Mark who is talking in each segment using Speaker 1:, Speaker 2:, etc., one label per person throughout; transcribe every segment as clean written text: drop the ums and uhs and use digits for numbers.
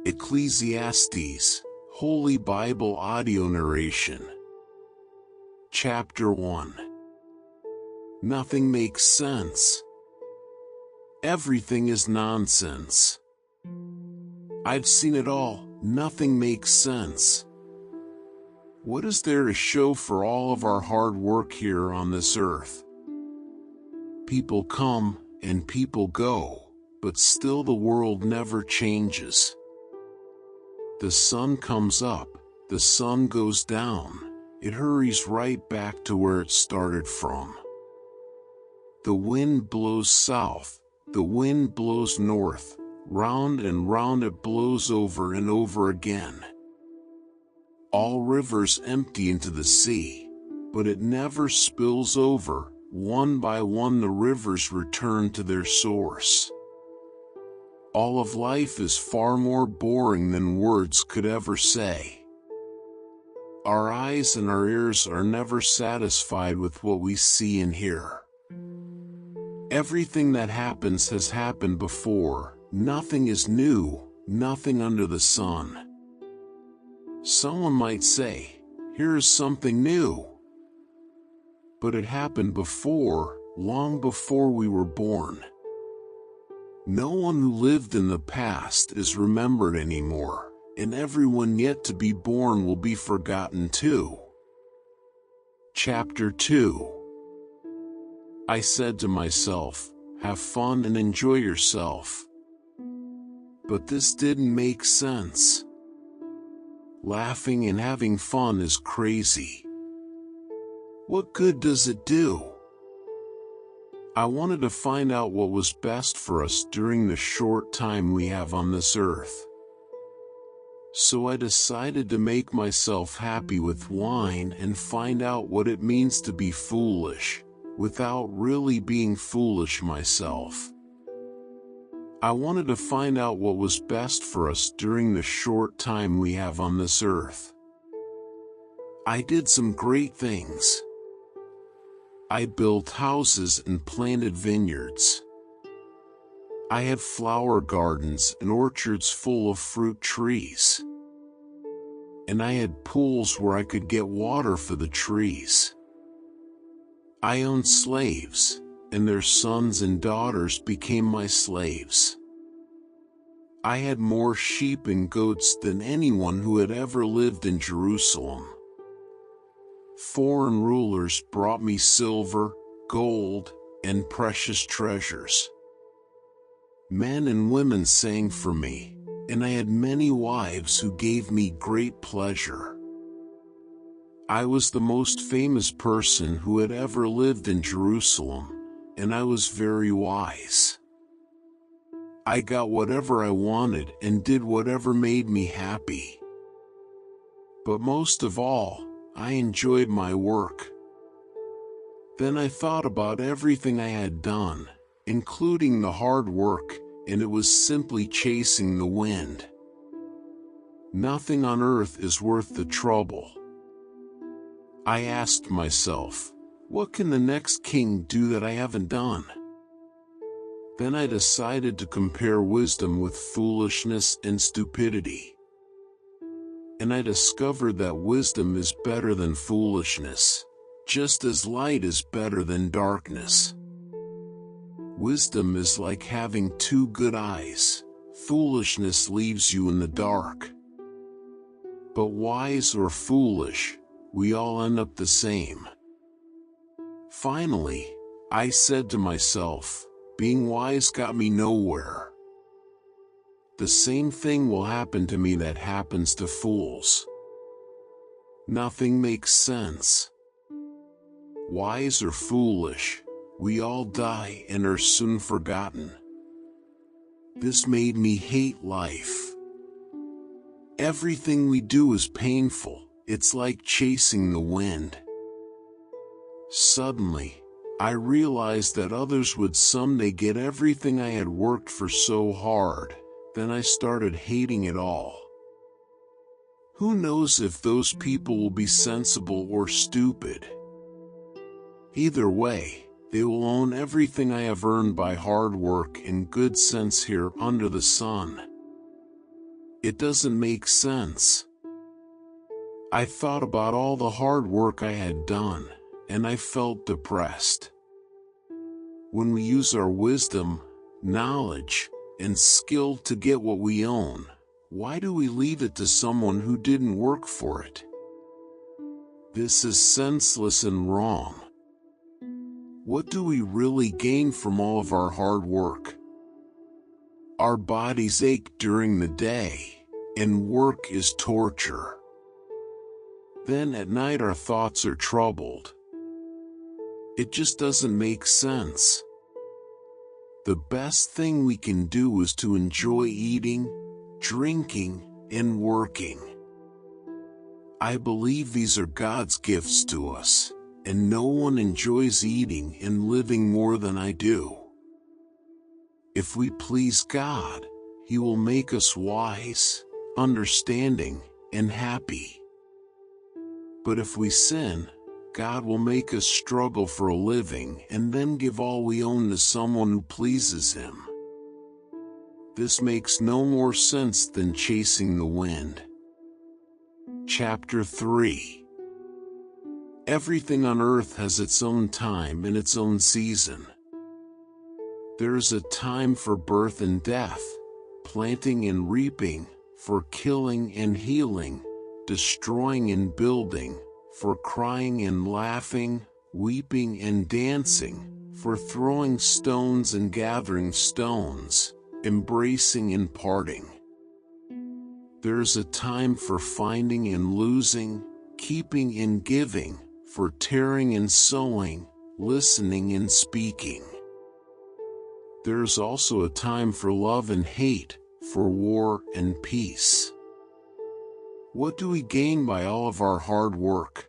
Speaker 1: Ecclesiastes, Holy Bible Audio Narration. Chapter 1. Nothing makes sense. Everything is nonsense. I've seen it all. Nothing makes sense. What is there to show for all of our hard work here on this earth? People come and people go, but still the world never changes. The sun comes up, the sun goes down, it hurries right back to where it started from. The wind blows south, the wind blows north, round and round it blows over and over again. All rivers empty into the sea, but it never spills over. One by one the rivers return to their source. All of life is far more boring than words could ever say. Our eyes and our ears are never satisfied with what we see and hear. Everything that happens has happened before. Nothing is new, nothing under the sun. Someone might say, here is something new. But it happened before, long before we were born. No one who lived in the past is remembered anymore, and everyone yet to be born will be forgotten too. Chapter 2. I said to myself, have fun and enjoy yourself. But this didn't make sense. Laughing and having fun is crazy. What good does it do? I wanted to find out what was best for us during the short time we have on this earth. So I decided to make myself happy with wine and find out what it means to be foolish, without really being foolish myself. I wanted to find out what was best for us during the short time we have on this earth. I did some great things. I built houses and planted vineyards. I had flower gardens and orchards full of fruit trees. And I had pools where I could get water for the trees. I owned slaves, and their sons and daughters became my slaves. I had more sheep and goats than anyone who had ever lived in Jerusalem. Foreign rulers brought me silver, gold, and precious treasures. Men and women sang for me, and I had many wives who gave me great pleasure. I was the most famous person who had ever lived in Jerusalem, and I was very wise. I got whatever I wanted and did whatever made me happy. But most of all, I enjoyed my work. Then I thought about everything I had done, including the hard work, and it was simply chasing the wind. Nothing on earth is worth the trouble. I asked myself, what can the next king do that I haven't done? Then I decided to compare wisdom with foolishness and stupidity. And I discovered that wisdom is better than foolishness, just as light is better than darkness. Wisdom is like having two good eyes. Foolishness leaves you in the dark. But wise or foolish, we all end up the same. Finally, I said to myself, being wise got me nowhere. The same thing will happen to me that happens to fools. Nothing makes sense. Wise or foolish, we all die and are soon forgotten. This made me hate life. Everything we do is painful. It's like chasing the wind. Suddenly, I realized that others would someday get everything I had worked for so hard. Then I started hating it all. Who knows if those people will be sensible or stupid? Either way, they will own everything I have earned by hard work and good sense here under the sun. It doesn't make sense. I thought about all the hard work I had done, and I felt depressed. When we use our wisdom, knowledge, and skill to get what we own, why do we leave it to someone who didn't work for it? This is senseless and wrong. What do we really gain from all of our hard work? Our bodies ache during the day, and work is torture. Then at night our thoughts are troubled. It just doesn't make sense. The best thing we can do is to enjoy eating, drinking, and working. I believe these are God's gifts to us, and no one enjoys eating and living more than I do. If we please God, He will make us wise, understanding, and happy. But if we sin, God will make us struggle for a living and then give all we own to someone who pleases Him. This makes no more sense than chasing the wind. Chapter 3. Everything on earth has its own time and its own season. There is a time for birth and death, planting and reaping, for killing and healing, destroying and building, for crying and laughing, weeping and dancing, for throwing stones and gathering stones, embracing and parting. There's a time for finding and losing, keeping and giving, for tearing and sowing, listening and speaking. There's also a time for love and hate, for war and peace. What do we gain by all of our hard work?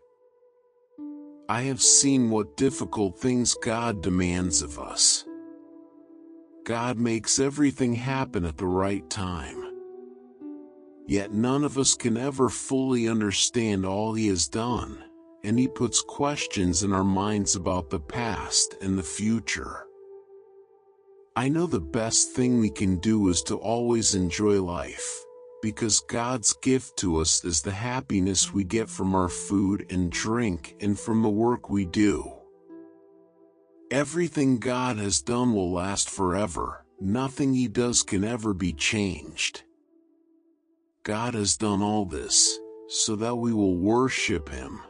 Speaker 1: I have seen what difficult things God demands of us. God makes everything happen at the right time. Yet none of us can ever fully understand all He has done, and He puts questions in our minds about the past and the future. I know the best thing we can do is to always enjoy life, because God's gift to us is the happiness we get from our food and drink and from the work we do. Everything God has done will last forever. Nothing He does can ever be changed. God has done all this so that we will worship Him.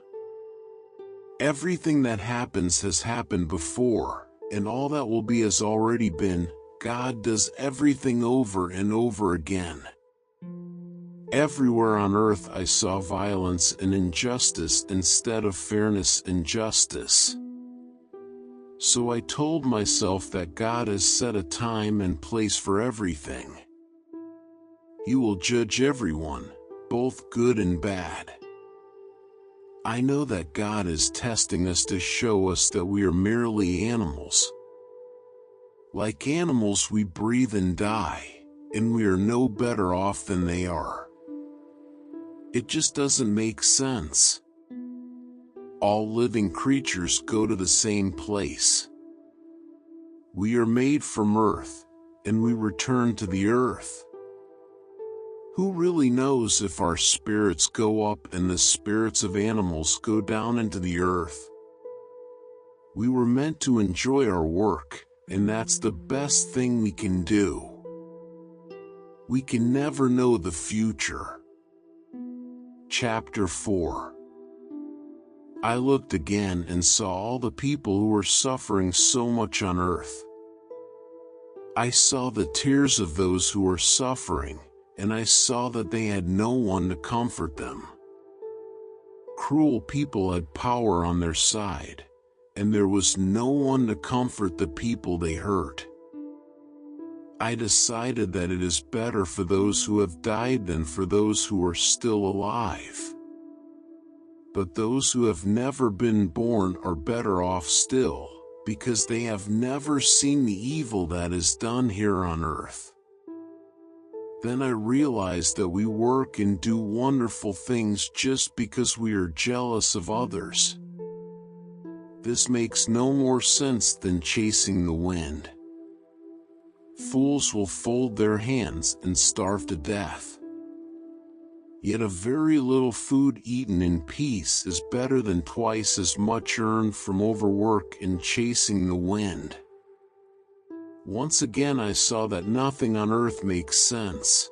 Speaker 1: Everything that happens has happened before, and all that will be has already been. God does everything over and over again. Everywhere on earth I saw violence and injustice instead of fairness and justice. So I told myself that God has set a time and place for everything. He will judge everyone, both good and bad. I know that God is testing us to show us that we are merely animals. Like animals, we breathe and die, and we are no better off than they are. It just doesn't make sense. All living creatures go to the same place. We are made from earth, and we return to the earth. Who really knows if our spirits go up and the spirits of animals go down into the earth? We were meant to enjoy our work, and that's the best thing we can do. We can never know the future. Chapter 4. I looked again and saw all the people who were suffering so much on earth. I saw the tears of those who were suffering, and I saw that they had no one to comfort them. Cruel people had power on their side, and there was no one to comfort the people they hurt. I decided that it is better for those who have died than for those who are still alive. But those who have never been born are better off still, because they have never seen the evil that is done here on earth. Then I realized that we work and do wonderful things just because we are jealous of others. This makes no more sense than chasing the wind. Fools will fold their hands and starve to death. Yet a very little food eaten in peace is better than twice as much earned from overwork and chasing the wind. Once again I saw that nothing on earth makes sense.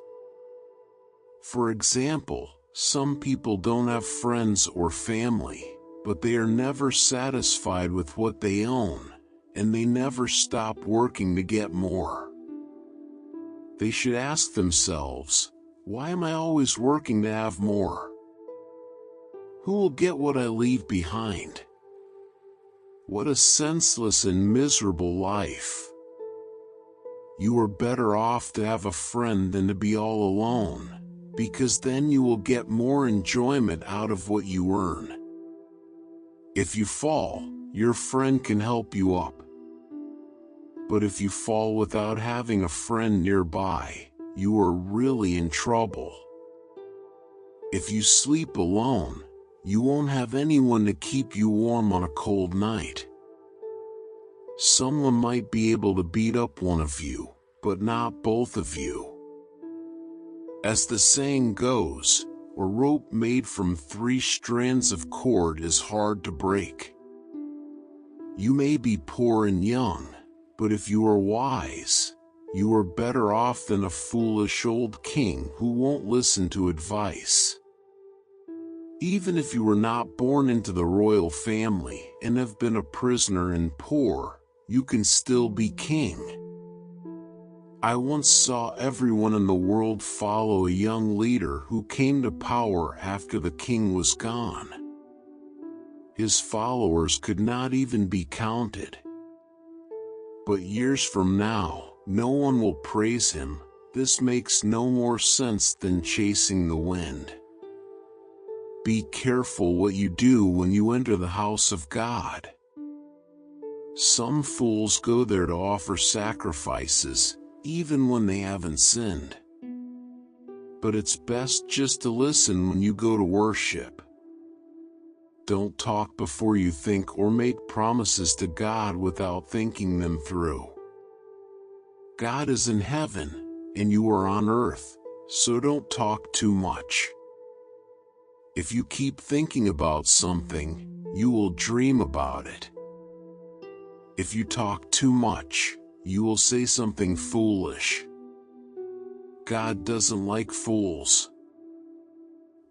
Speaker 1: For example, some people don't have friends or family, but they are never satisfied with what they own, and they never stop working to get more. They should ask themselves, why am I always working to have more? Who will get what I leave behind? What a senseless and miserable life. You are better off to have a friend than to be all alone, because then you will get more enjoyment out of what you earn. If you fall, your friend can help you up. But if you fall without having a friend nearby, you are really in trouble. If you sleep alone, you won't have anyone to keep you warm on a cold night. Someone might be able to beat up one of you, but not both of you. As the saying goes, a rope made from 3 strands of cord is hard to break. You may be poor and young, but if you are wise, you are better off than a foolish old king who won't listen to advice. Even if you were not born into the royal family and have been a prisoner and poor, you can still be king. I once saw everyone in the world follow a young leader who came to power after the king was gone. His followers could not even be counted. But years from now, no one will praise him. This makes no more sense than chasing the wind. Be careful what you do when you enter the house of God. Some fools go there to offer sacrifices, even when they haven't sinned. But it's best just to listen when you go to worship. Don't talk before you think or make promises to God without thinking them through. God is in heaven, and you are on earth, so don't talk too much. If you keep thinking about something, you will dream about it. If you talk too much, you will say something foolish. God doesn't like fools.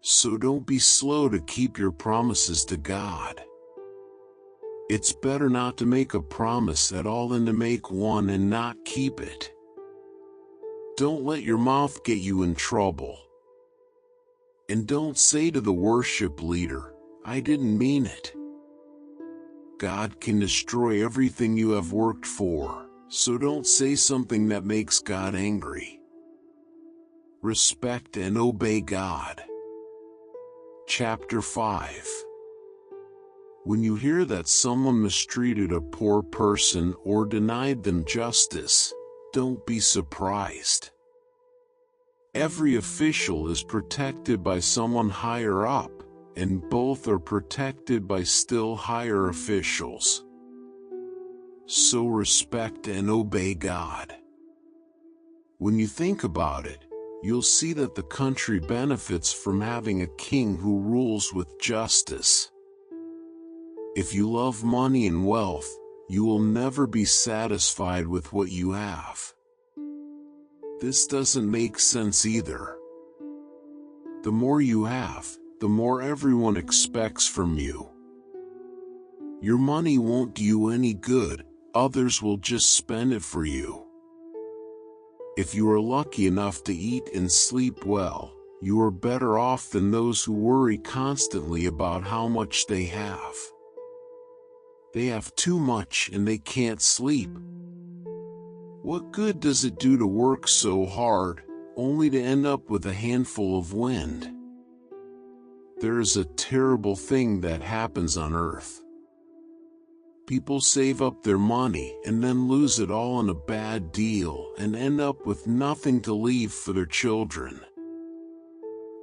Speaker 1: So don't be slow to keep your promises to God. It's better not to make a promise at all than to make one and not keep it. Don't let your mouth get you in trouble. And don't say to the worship leader, I didn't mean it. God can destroy everything you have worked for, so don't say something that makes God angry. Respect and obey God. Chapter 5. When you hear that someone mistreated a poor person or denied them justice, don't be surprised. Every official is protected by someone higher up, and both are protected by still higher officials. So respect and obey God. When you think about it, you'll see that the country benefits from having a king who rules with justice. If you love money and wealth, you will never be satisfied with what you have. This doesn't make sense either. The more you have, the more everyone expects from you. Your money won't do you any good, others will just spend it for you. If you are lucky enough to eat and sleep well, you are better off than those who worry constantly about how much they have. They have too much and they can't sleep. What good does it do to work so hard, only to end up with a handful of wind? There is a terrible thing that happens on earth. People save up their money and then lose it all on a bad deal and end up with nothing to leave for their children.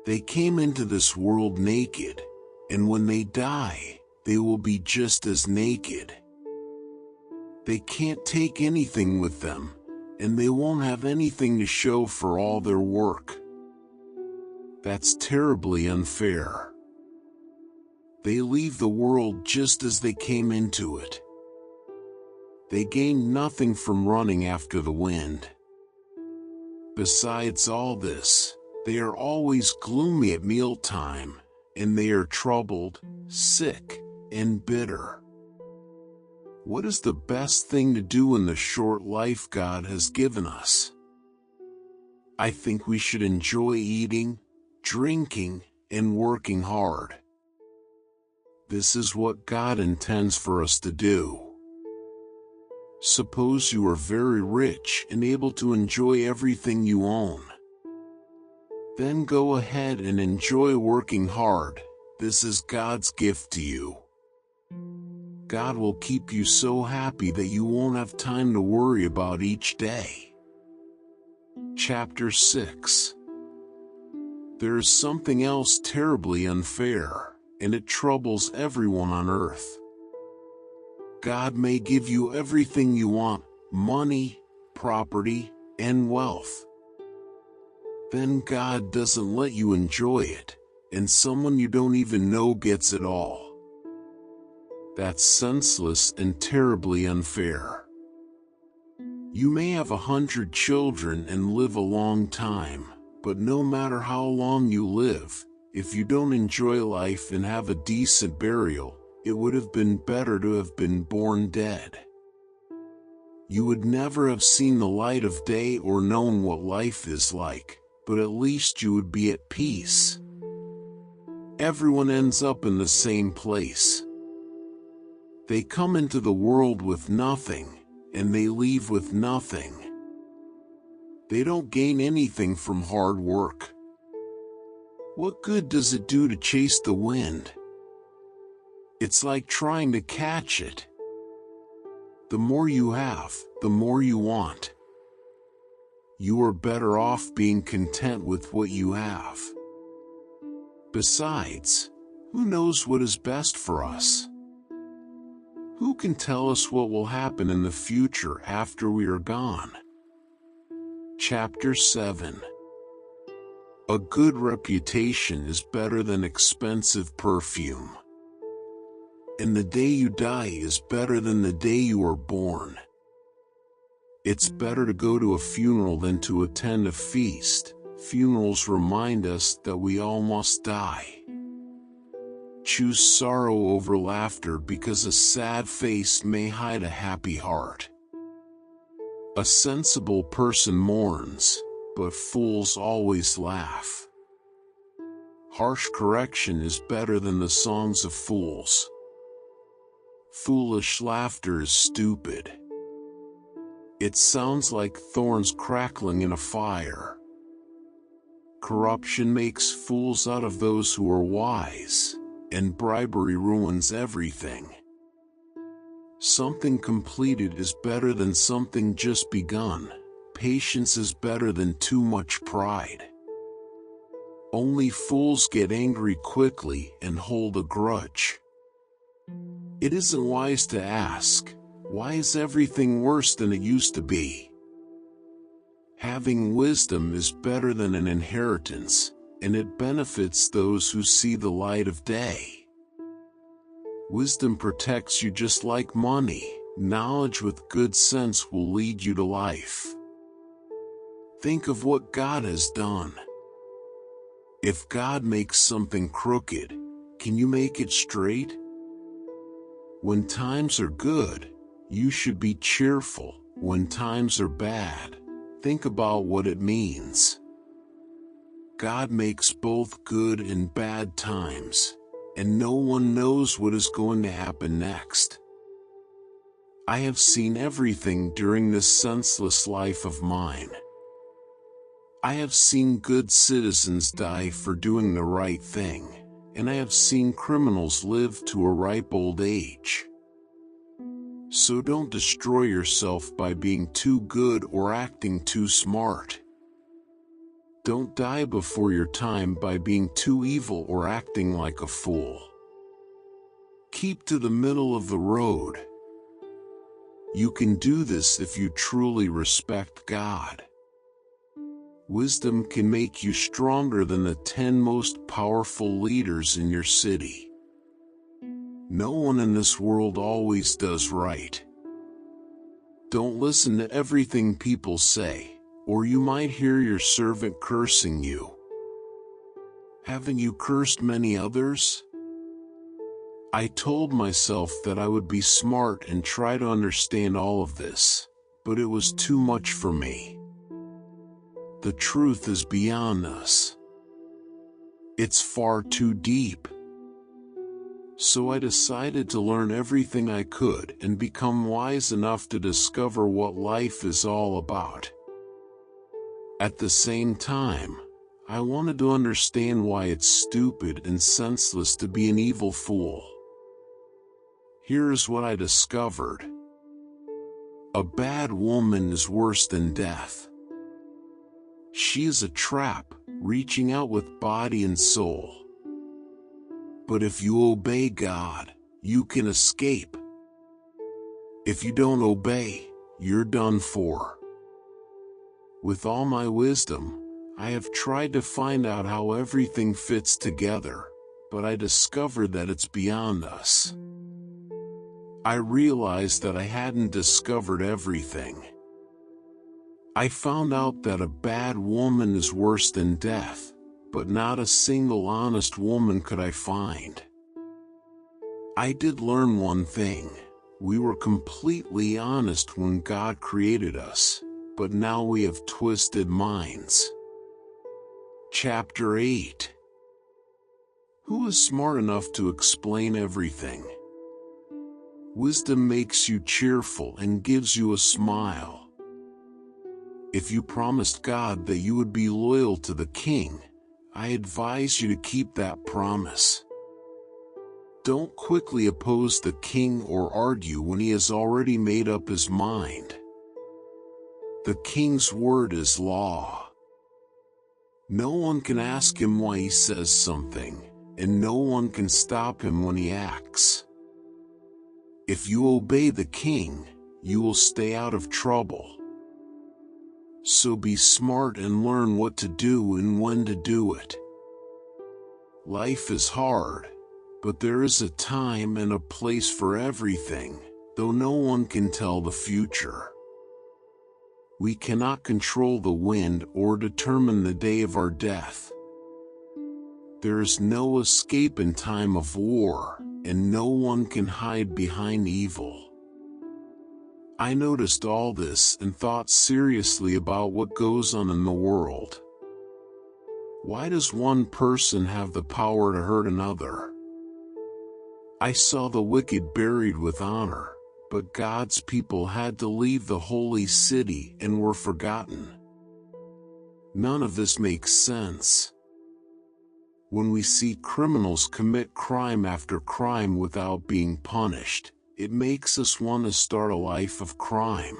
Speaker 1: They came into this world naked, and when they die, they will be just as naked. They can't take anything with them, and they won't have anything to show for all their work. That's terribly unfair. They leave the world just as they came into it. They gain nothing from running after the wind. Besides all this, they are always gloomy at mealtime, and they are troubled, sick, and bitter. What is the best thing to do in the short life God has given us? I think we should enjoy eating, drinking, and working hard. This is what God intends for us to do. Suppose you are very rich and able to enjoy everything you own. Then go ahead and enjoy working hard. This is God's gift to you. God will keep you so happy that you won't have time to worry about each day. Chapter 6. There is something else terribly unfair, and it troubles everyone on earth. God may give you everything you want, money, property, and wealth. Then God doesn't let you enjoy it, and someone you don't even know gets it all. That's senseless and terribly unfair. You may have 100 children and live a long time, but no matter how long you live, if you don't enjoy life and have a decent burial, it would have been better to have been born dead. You would never have seen the light of day or known what life is like, but at least you would be at peace. Everyone ends up in the same place. They come into the world with nothing, and they leave with nothing. They don't gain anything from hard work. What good does it do to chase the wind? It's like trying to catch it. The more you have, the more you want. You are better off being content with what you have. Besides, who knows what is best for us? Who can tell us what will happen in the future after we are gone? Chapter 7. A good reputation is better than expensive perfume. And the day you die is better than the day you were born. It's better to go to a funeral than to attend a feast. Funerals remind us that we all must die. Choose sorrow over laughter because a sad face may hide a happy heart. A sensible person mourns, but fools always laugh. Harsh correction is better than the songs of fools. Foolish laughter is stupid. It sounds like thorns crackling in a fire. Corruption makes fools out of those who are wise, and bribery ruins everything. Something completed is better than something just begun. Patience is better than too much pride. Only fools get angry quickly and hold a grudge. It isn't wise to ask, why is everything worse than it used to be? Having wisdom is better than an inheritance, and it benefits those who see the light of day. Wisdom protects you just like money. Knowledge with good sense will lead you to life. Think of what God has done. If God makes something crooked, can you make it straight? When times are good, you should be cheerful. When times are bad, think about what it means. God makes both good and bad times, and no one knows what is going to happen next. I have seen everything during this senseless life of mine. I have seen good citizens die for doing the right thing, and I have seen criminals live to a ripe old age. So don't destroy yourself by being too good or acting too smart. Don't die before your time by being too evil or acting like a fool. Keep to the middle of the road. You can do this if you truly respect God. Wisdom can make you stronger than the 10 most powerful leaders in your city. No one in this world always does right. Don't listen to everything people say, or you might hear your servant cursing you. Haven't you cursed many others? I told myself that I would be smart and try to understand all of this, but it was too much for me. The truth is beyond us. It's far too deep. So I decided to learn everything I could and become wise enough to discover what life is all about. At the same time, I wanted to understand why it's stupid and senseless to be an evil fool. Here's what I discovered. A bad woman is worse than death. She is a trap, reaching out with body and soul. But if you obey God, you can escape. If you don't obey, you're done for. With all my wisdom, I have tried to find out how everything fits together, but I discovered that it's beyond us. I realized that I hadn't discovered everything. I found out that a bad woman is worse than death, but not a single honest woman could I find. I did learn one thing. We were completely honest when God created us, but now we have twisted minds. Chapter 8. Who is smart enough to explain everything? Wisdom makes you cheerful and gives you a smile. If you promised God that you would be loyal to the king, I advise you to keep that promise. Don't quickly oppose the king or argue when he has already made up his mind. The king's word is law. No one can ask him why he says something, and no one can stop him when he acts. If you obey the king, you will stay out of trouble. So be smart and learn what to do and when to do it. Life is hard, but there is a time and a place for everything, though no one can tell the future. We cannot control the wind or determine the day of our death. There is no escape in time of war, and no one can hide behind evil. I noticed all this and thought seriously about what goes on in the world. Why does one person have the power to hurt another? I saw the wicked buried with honor, but God's people had to leave the holy city and were forgotten. None of this makes sense. When we see criminals commit crime after crime without being punished, it makes us want to start a life of crime.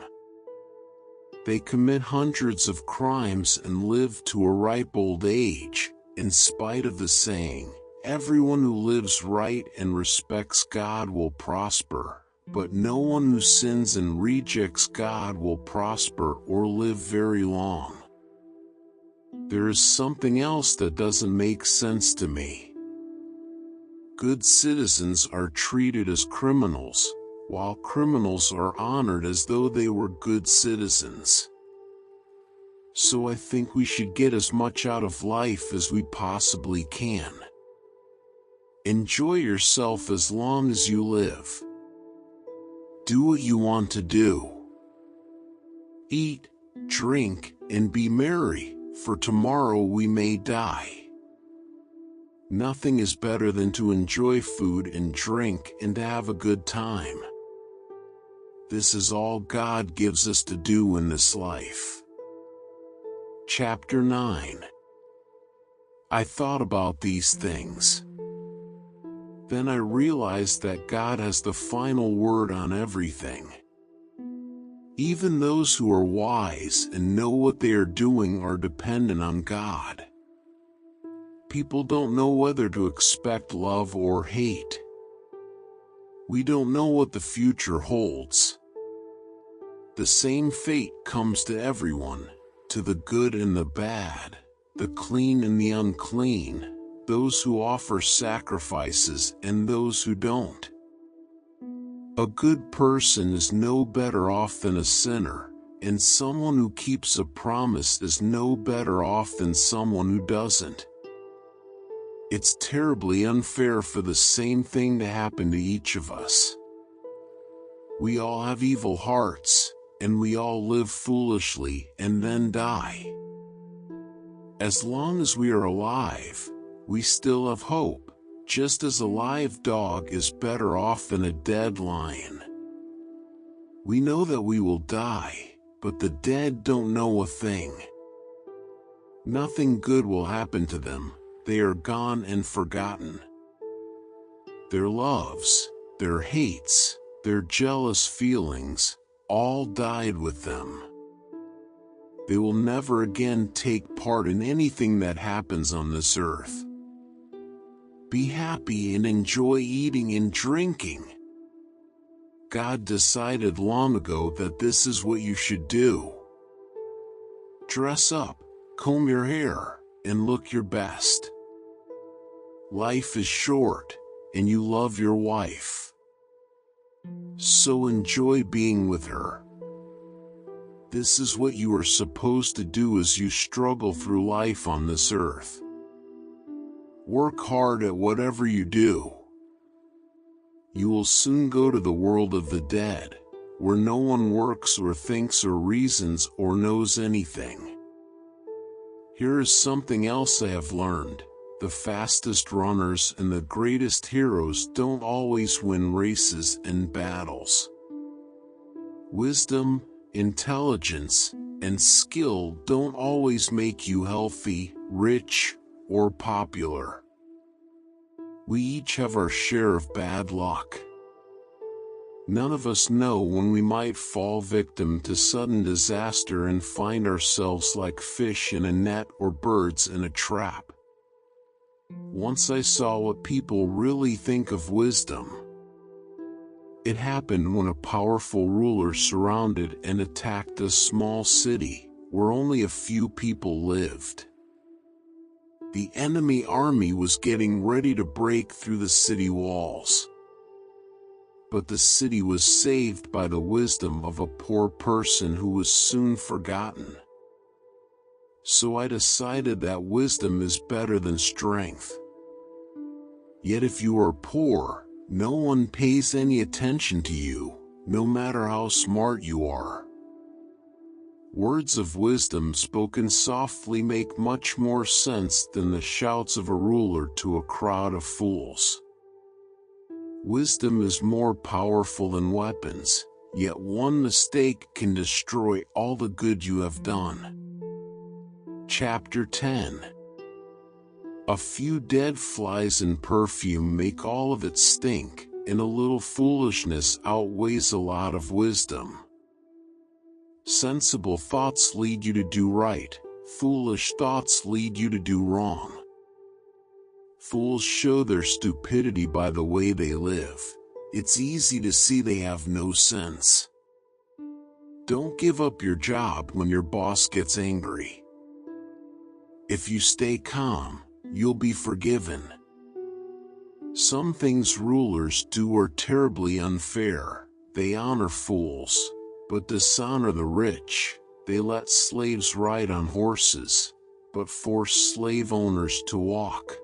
Speaker 1: They commit hundreds of crimes and live to a ripe old age, in spite of the saying, everyone who lives right and respects God will prosper, but no one who sins and rejects God will prosper or live very long. There is something else that doesn't make sense to me. Good citizens are treated as criminals, while criminals are honored as though they were good citizens. So I think we should get as much out of life as we possibly can. Enjoy yourself as long as you live. Do what you want to do. Eat, drink, and be merry, for tomorrow we may die. Nothing is better than to enjoy food and drink and to have a good time. This is all God gives us to do in this life. Chapter 9. I thought about these things. Then I realized that God has the final word on everything. Even those who are wise and know what they are doing are dependent on God. People don't know whether to expect love or hate. We don't know what the future holds. The same fate comes to everyone, to the good and the bad, the clean and the unclean, those who offer sacrifices and those who don't. A good person is no better off than a sinner, and someone who keeps a promise is no better off than someone who doesn't. It's terribly unfair for the same thing to happen to each of us. We all have evil hearts, and we all live foolishly and then die. As long as we are alive, we still have hope, just as a live dog is better off than a dead lion. We know that we will die, but the dead don't know a thing. Nothing good will happen to them. They are gone and forgotten. Their loves, their hates, their jealous feelings, all died with them. They will never again take part in anything that happens on this earth. Be happy and enjoy eating and drinking. God decided long ago that this is what you should do. Dress up, comb your hair, and look your best. Life is short, and you love your wife. So enjoy being with her. This is what you are supposed to do as you struggle through life on this earth. Work hard at whatever you do. You will soon go to the world of the dead, where no one works or thinks or reasons or knows anything. Here is something else I have learned. The fastest runners and the greatest heroes don't always win races and battles. Wisdom, intelligence, and skill don't always make you healthy, rich, or popular. We each have our share of bad luck. None of us know when we might fall victim to sudden disaster and find ourselves like fish in a net or birds in a trap. Once I saw what people really think of wisdom. It happened when a powerful ruler surrounded and attacked a small city, where only a few people lived. The enemy army was getting ready to break through the city walls. But the city was saved by the wisdom of a poor person who was soon forgotten. So I decided that wisdom is better than strength. Yet if you are poor, no one pays any attention to you, no matter how smart you are. Words of wisdom spoken softly make much more sense than the shouts of a ruler to a crowd of fools. Wisdom is more powerful than weapons, yet one mistake can destroy all the good you have done. Chapter 10. A few dead flies and perfume make all of it stink, and a little foolishness outweighs a lot of wisdom. Sensible thoughts lead you to do right, foolish thoughts lead you to do wrong. Fools show their stupidity by the way they live. It's easy to see they have no sense. Don't give up your job when your boss gets angry. If you stay calm, you'll be forgiven. Some things rulers do are terribly unfair. They honor fools, but dishonor the rich. They let slaves ride on horses, but force slave owners to walk.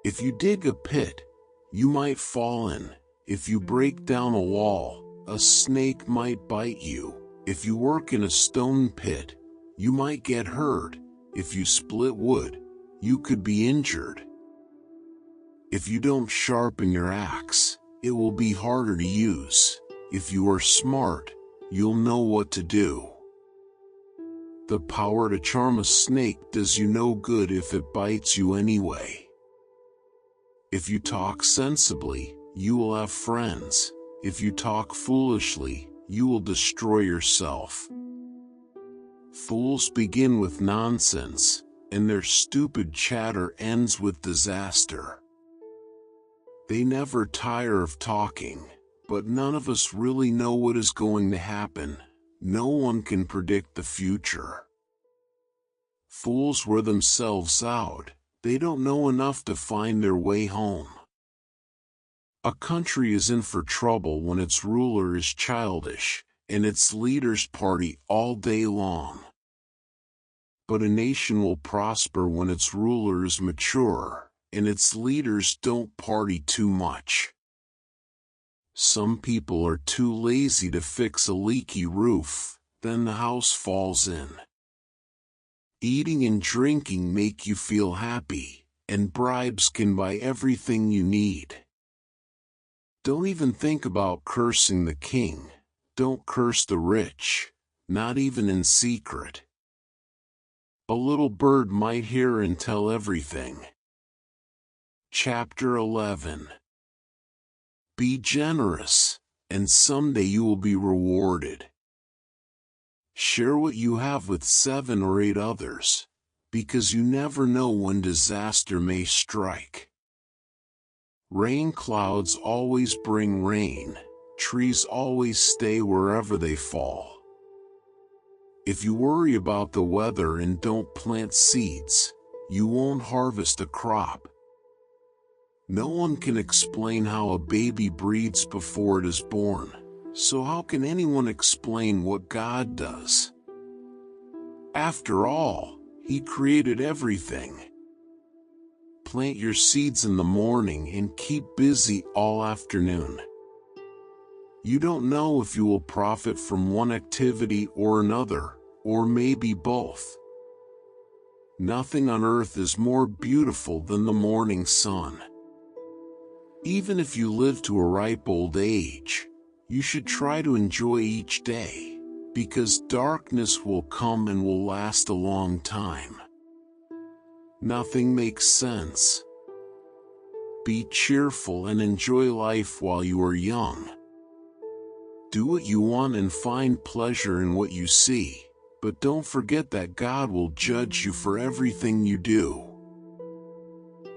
Speaker 1: If you dig a pit, you might fall in. If you break down a wall, a snake might bite you. If you work in a stone pit, you might get hurt. If you split wood, you could be injured. If you don't sharpen your axe, it will be harder to use. If you are smart, you'll know what to do. The power to charm a snake does you no good if it bites you anyway. If you talk sensibly, you will have friends. If you talk foolishly, you will destroy yourself. Fools begin with nonsense, and their stupid chatter ends with disaster. They never tire of talking, but none of us really know what is going to happen. No one can predict the future. Fools wear themselves out. They don't know enough to find their way home. A country is in for trouble when its ruler is childish, and its leaders party all day long. But a nation will prosper when its ruler is mature, and its leaders don't party too much. Some people are too lazy to fix a leaky roof, then the house falls in. Eating and drinking make you feel happy, and bribes can buy everything you need. Don't even think about cursing the king. Don't curse the rich, not even in secret. A little bird might hear and tell everything. Chapter 11. Be generous, and someday you will be rewarded. Share what you have with 7 or 8 others, because you never know when disaster may strike. Rain clouds always bring rain, trees always stay wherever they fall. If you worry about the weather and don't plant seeds, you won't harvest a crop. No one can explain how a baby breathes before it is born, so how can anyone explain what God does? After all, He created everything. Plant your seeds in the morning and keep busy all afternoon. You don't know if you will profit from one activity or another, or maybe both. Nothing on earth is more beautiful than the morning sun. Even if you live to a ripe old age, you should try to enjoy each day, because darkness will come and will last a long time. Nothing makes sense. Be cheerful and enjoy life while you are young. Do what you want and find pleasure in what you see, but don't forget that God will judge you for everything you do.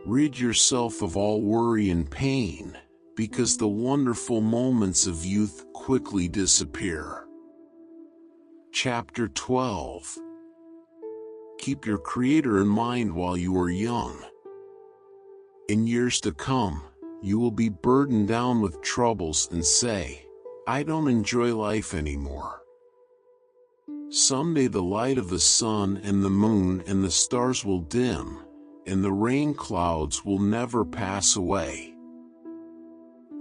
Speaker 1: Rid yourself of all worry and pain, because the wonderful moments of youth quickly disappear. Chapter 12. Keep your Creator in mind while you are young. In years to come, you will be burdened down with troubles and say, "I don't enjoy life anymore." Someday the light of the sun and the moon and the stars will dim, and the rain clouds will never pass away.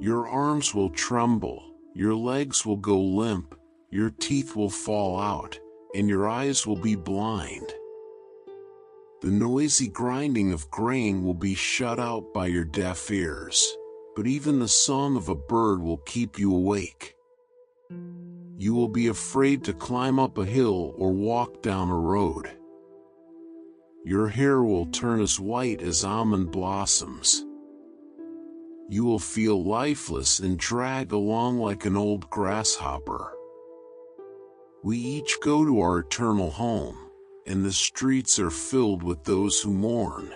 Speaker 1: Your arms will tremble, your legs will go limp, your teeth will fall out, and your eyes will be blind. The noisy grinding of grain will be shut out by your deaf ears, but even the song of a bird will keep you awake. You will be afraid to climb up a hill or walk down a road. Your hair will turn as white as almond blossoms. You will feel lifeless and drag along like an old grasshopper. We each go to our eternal home, and the streets are filled with those who mourn.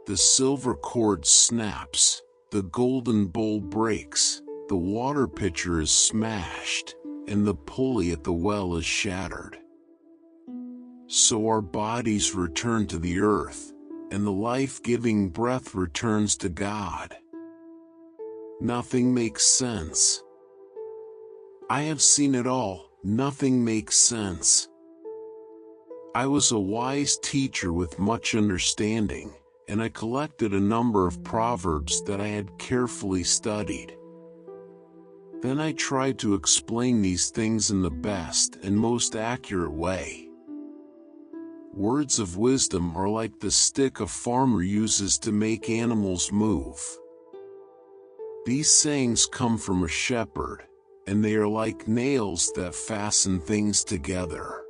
Speaker 1: The silver cord snaps, the golden bowl breaks, the water pitcher is smashed, and the pulley at the well is shattered. So our bodies return to the earth, and the life-giving breath returns to God. Nothing makes sense. I have seen it all. Nothing makes sense. I was a wise teacher with much understanding, and I collected a number of proverbs that I had carefully studied. Then I tried to explain these things in the best and most accurate way. Words of wisdom are like the stick a farmer uses to make animals move. These sayings come from a shepherd, and they are like nails that fasten things together.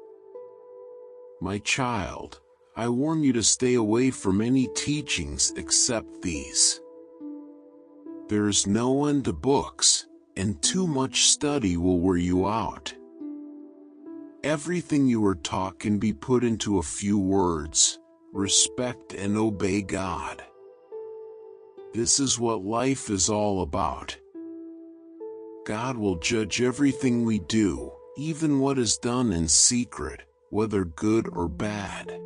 Speaker 1: My child, I warn you to stay away from any teachings except these. There is no end to books, and too much study will wear you out. Everything you are taught can be put into a few words: respect and obey God. This is what life is all about. God will judge everything we do, even what is done in secret, whether good or bad.